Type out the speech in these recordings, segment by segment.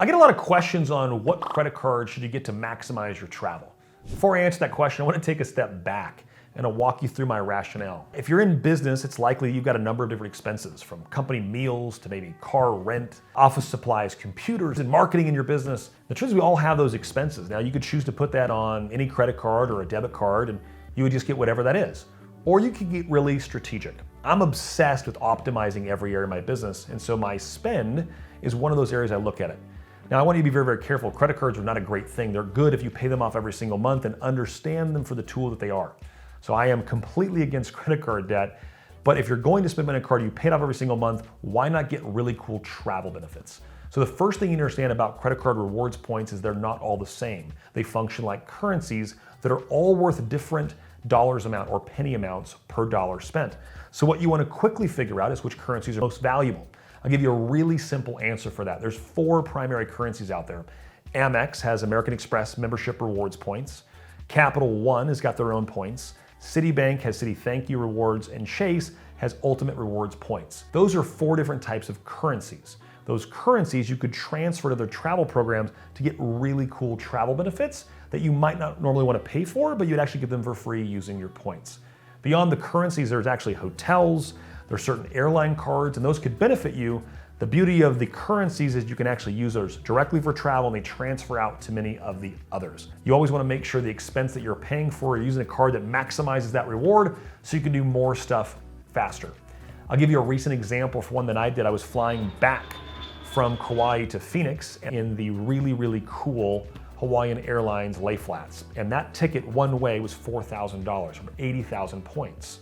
I get a lot of questions on what credit card should you get to maximize your travel. Before I answer that question, I want to take a step back and I'll walk you through my rationale. If you're in business, it's likely you've got a number of different expenses, from company meals to maybe car rent, office supplies, computers, and marketing in your business. The truth is we all have those expenses. Now you could choose to put that on any credit card or a debit card and you would just get whatever that is. Or you could get really strategic. I'm obsessed with optimizing every area of my business, and so my spend is one of those areas I look at it. Now, I want you to be very, very careful. Credit cards are not a great thing. They're good if you pay them off every single month and understand them for the tool that they are. So I am completely against credit card debt, but if you're going to spend money on a card, you pay it off every single month, why not get really cool travel benefits? So the first thing you understand about credit card rewards points is they're not all the same. They function like currencies that are all worth different dollars amount or penny amounts per dollar spent. So what you want to quickly figure out is which currencies are most valuable. I'll give you a really simple answer for that. There's 4 primary currencies out there. Amex has American Express membership rewards points. Capital One has got their own points. Citibank has Citi Thank You rewards, and Chase has Ultimate Rewards points. Those are 4 different types of currencies. Those currencies you could transfer to their travel programs to get really cool travel benefits that you might not normally want to pay for, but you'd actually get them for free using your points. Beyond the currencies, there's actually hotels, there's certain airline cards, and those could benefit you. The beauty of the currencies is you can actually use those directly for travel and they transfer out to many of the others. You always want to make sure the expense that you're paying for, you're using a card that maximizes that reward so you can do more stuff faster. I'll give you a recent example for one that I did. I was flying back from Kauai to Phoenix in the really, really cool Hawaiian Airlines lay flats. And that ticket one way was $4,000 from 80,000 points.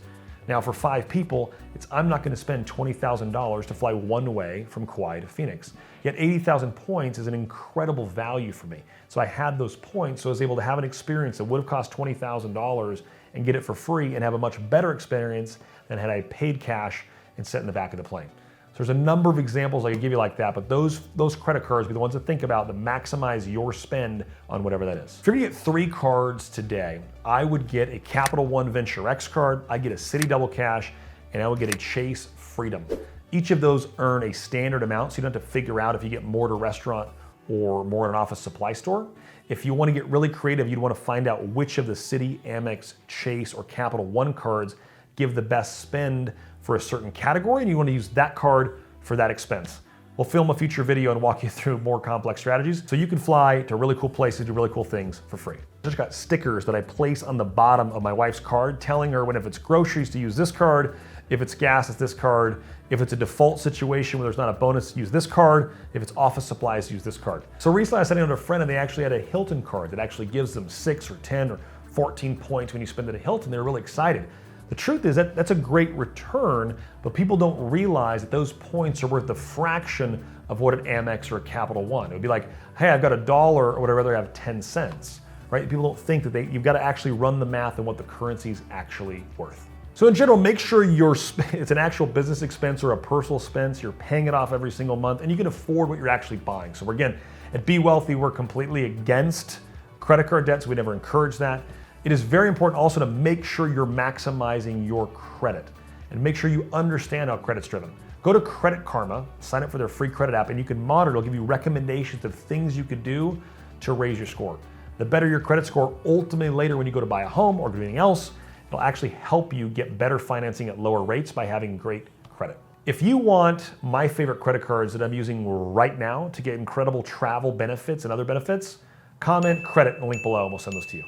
Now for 5 people, I'm not going to spend $20,000 to fly one way from Kauai to Phoenix. Yet 80,000 points is an incredible value for me. So I had those points, so I was able to have an experience that would have cost $20,000 and get it for free and have a much better experience than had I paid cash and sat in the back of the plane. So there's a number of examples I could give you like that, but those credit cards would be the ones to think about to maximize your spend on whatever that is. If you're gonna get 3 cards today, I would get a Capital One Venture X card, I'd get a Citi Double Cash, and I would get a Chase Freedom. Each of those earn a standard amount, so you don't have to figure out if you get more at a restaurant or more at an office supply store. If you want to get really creative, you'd want to find out which of the Citi, Amex, Chase, or Capital One cards give the best spend for a certain category, and you want to use that card for that expense. We'll film a future video and walk you through more complex strategies so you can fly to really cool places, do really cool things for free. I just got stickers that I place on the bottom of my wife's card telling her if it's groceries to use this card, if it's gas, it's this card, if it's a default situation where there's not a bonus, use this card, if it's office supplies, use this card. So recently I was sitting with a friend and they actually had a Hilton card that actually gives them 6 or 10 or 14 points when you spend at a Hilton. They were really excited. The truth is that that's a great return, but people don't realize that those points are worth the fraction of what an Amex or a Capital One. It would be like, hey, I've got $1 or would I rather have 10 cents, right? People don't think that you've got to actually run the math on what the currency is actually worth. So in general, make sure it's an actual business expense or a personal expense. You're paying it off every single month and you can afford what you're actually buying. So again, at Be Wealthy, we're completely against credit card debt, so we never encourage that. It is very important also to make sure you're maximizing your credit and make sure you understand how credit's driven. Go to Credit Karma, sign up for their free credit app, and you can monitor. It'll give you recommendations of things you could do to raise your score. The better your credit score, ultimately later when you go to buy a home or do anything else, it'll actually help you get better financing at lower rates by having great credit. If you want my favorite credit cards that I'm using right now to get incredible travel benefits and other benefits, comment credit in the link below and we'll send those to you.